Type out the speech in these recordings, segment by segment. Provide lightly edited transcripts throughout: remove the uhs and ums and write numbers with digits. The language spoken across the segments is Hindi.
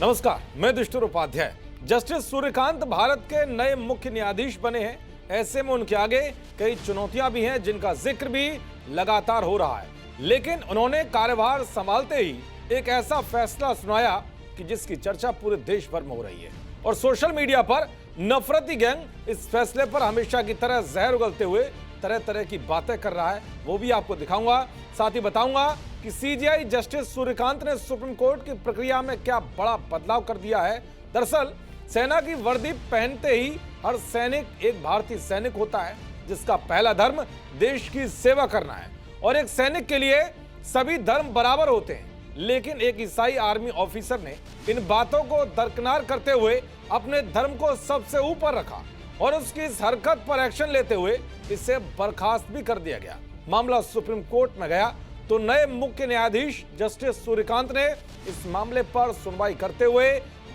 नमस्कार, मैं दुष्टुर उपाध्याय। जस्टिस सूर्यकांत भारत के नए मुख्य न्यायाधीश बने हैं। ऐसे में उनके आगे कई चुनौतियां भी हैं जिनका जिक्र भी लगातार हो रहा है। लेकिन उन्होंने कार्यभार संभालते ही एक ऐसा फैसला सुनाया कि जिसकी चर्चा पूरे देश भर में हो रही है और सोशल मीडिया पर नफरती गैंग इस फैसले पर हमेशा की तरह जहर उगलते हुए तरह तरह की बातें कर रहा है। वो भी आपको दिखाऊंगा, साथ ही बताऊंगा कि सीजेआई जस्टिस सूर्यकांत ने सुप्रीम कोर्ट की प्रक्रिया में क्या बड़ा बदलाव कर दिया है। दरअसल सेना की वर्दी पहनते ही हर सैनिक एक भारतीय सैनिक होता है जिसका पहला धर्म देश की सेवा करना है और एक सैनिक के लिए सभी धर्म बराबर होते हैं। लेकिन एक ईसाई आर्मी ऑफिसर ने इन बातों को दरकिनार करते हुए अपने धर्म को सबसे ऊपर रखा और उसकी इस हरकत पर एक्शन लेते हुए इसे बर्खास्त भी कर दिया गया। मामला सुप्रीम कोर्ट में गया तो नए मुख्य न्यायाधीश जस्टिस सूर्यकांत ने इस मामले पर सुनवाई करते हुए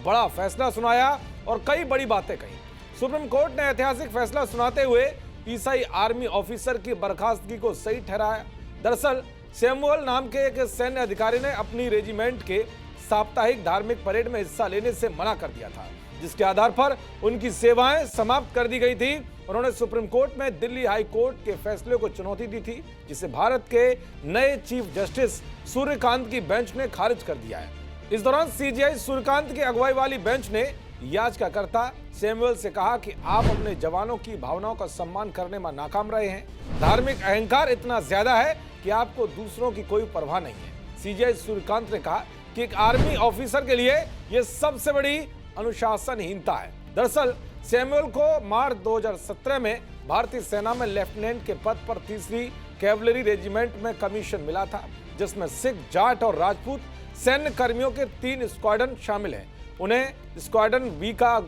बड़ा फैसला सुनाया और कई बड़ी बातें कही। सुप्रीम कोर्ट ने ऐतिहासिक फैसला सुनाते हुए ईसाई आर्मी ऑफिसर की बर्खास्तगी को सही ठहराया। दरअसल सैमुअल नाम के एक सैन्य अधिकारी ने अपनी रेजिमेंट के साप्ताहिक धार्मिक परेड में हिस्सा लेने से मना कर दिया था, जिसके आधार पर उनकी सेवाएं समाप्त कर दी गई थी। उन्होंने सुप्रीम कोर्ट में दिल्ली हाई कोर्ट के फैसले को चुनौती दी थी, जिसे भारत के नए चीफ जस्टिस सूर्यकांत की बेंच ने खारिज कर दिया है। इस दौरान सीजेआई सूर्यकांत की अगुवाई वाली बेंच ने याचिकाकर्ता सैमुअल से कहा कि आप अपने जवानों की भावनाओं का सम्मान करने में नाकाम रहे हैं। धार्मिक अहंकार इतना ज्यादा है कि आपको दूसरों की कोई परवाह नहीं है। सीजेआई सूर्यकांत ने कहा कि एक आर्मी ऑफिसर के लिए यह सबसे बड़ी अनुशासनहीनता है। दरअसल सैमुअल को मार्च 2017 में भारतीय सेना में लेफ्टिनेंट के पद पर 3री कैवलरी रेजिमेंट में कमीशन मिला था, जिसमें सिख, जाट और राजपूत सैन्य कर्मियों के 3 स्क्वाड्रन शामिल हैं। उन्हें स्क्वाड्रन बी का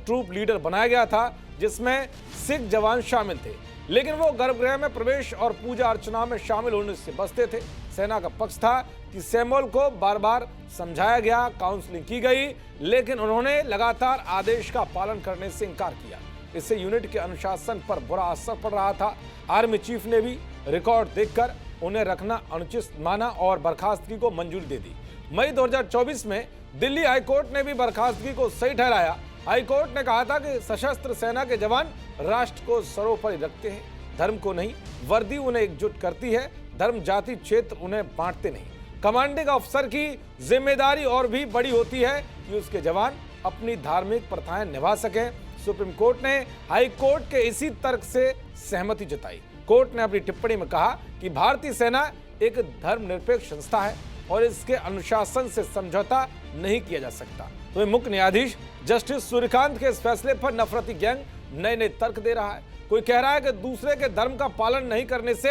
ट्रूप लीडर बनाया गया था, जिसमें सिख जवान शामिल थे, लेकिन वो गर्भगृह में प्रवेश और पूजा अर्चना में शामिल होने से बचते थे। सेना का पक्ष था कि सैमुअल को बार बार समझाया गया, काउंसलिंग की गई, लेकिन उन्होंने लगातार आदेश का पालन करने से इनकार किया। इससे यूनिट के अनुशासन पर बुरा असर पड़ रहा था। आर्मी चीफ ने भी रिकॉर्ड देखकर उन्हें रखना अनुचित माना और बर्खास्तगी को मंजूरी दे दी। मई 2024 में दिल्ली हाईकोर्ट ने भी बर्खास्तगी को सही ठहराया। हाईकोर्ट ने कहा था कि सशस्त्र सेना के जवान राष्ट्र को सर्वोपरि रखते हैं, धर्म को नहीं। वर्दी उन्हें एकजुट करती है, धर्म, जाति, क्षेत्र उन्हें बांटते नहीं। कमांडिंग अफसर की जिम्मेदारी और भी बड़ी होती है कि उसके जवान अपनी धार्मिक प्रथाएं निभा सकें। सुप्रीम कोर्ट ने हाई कोर्ट के इसी तर्क से सहमति जताई। कोर्ट ने अपनी टिप्पणी में कहा कि भारतीय सेना एक धर्मनिरपेक्ष संस्था है और इसके अनुशासन से समझौता नहीं किया जा सकता। तो मुख्य न्यायाधीश जस्टिस सूर्यकांत के इस फैसले पर नफरती गैंग नए नए तर्क दे रहा है। कोई कह रहा है कि दूसरे के धर्म का पालन नहीं करने से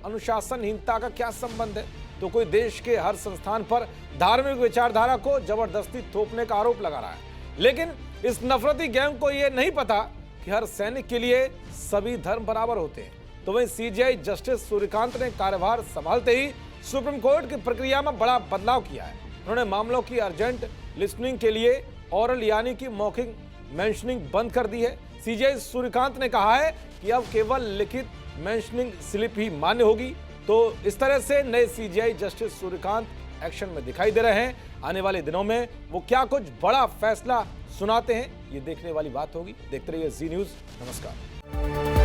अनुशासनहीनता का क्या संबंध है, तो कोई देश के हर संस्थान पर धार्मिक विचारधारा को जबरदस्ती थोपने का आरोप लगा रहा है। लेकिन इस नफरती गैंग को यह नहीं पता कि हर सैनिक के लिए सभी धर्म बराबर होते हैं। तो वहीं सीजेआई जस्टिस सूर्यकांत ने कार्यभार संभालते ही सुप्रीम कोर्ट की प्रक्रिया में बड़ा बदलाव किया है। उन्होंने मामलों की अर्जेंट लिस्टनिंग के लिए ओरल यानी कि मौखिक मेंशनिंग बंद कर दी है। सीजेआई सूर्यकांत ने कहा है कि अब केवल लिखित मेंशनिंग स्लिप ही मान्य होगी। तो इस तरह से नए सीजेआई जस्टिस सूर्यकांत एक्शन में दिखाई दे रहे हैं। आने वाले दिनों में वो क्या कुछ बड़ा फैसला सुनाते हैं, ये देखने वाली बात होगी। देखते रहिए जी न्यूज़। नमस्कार।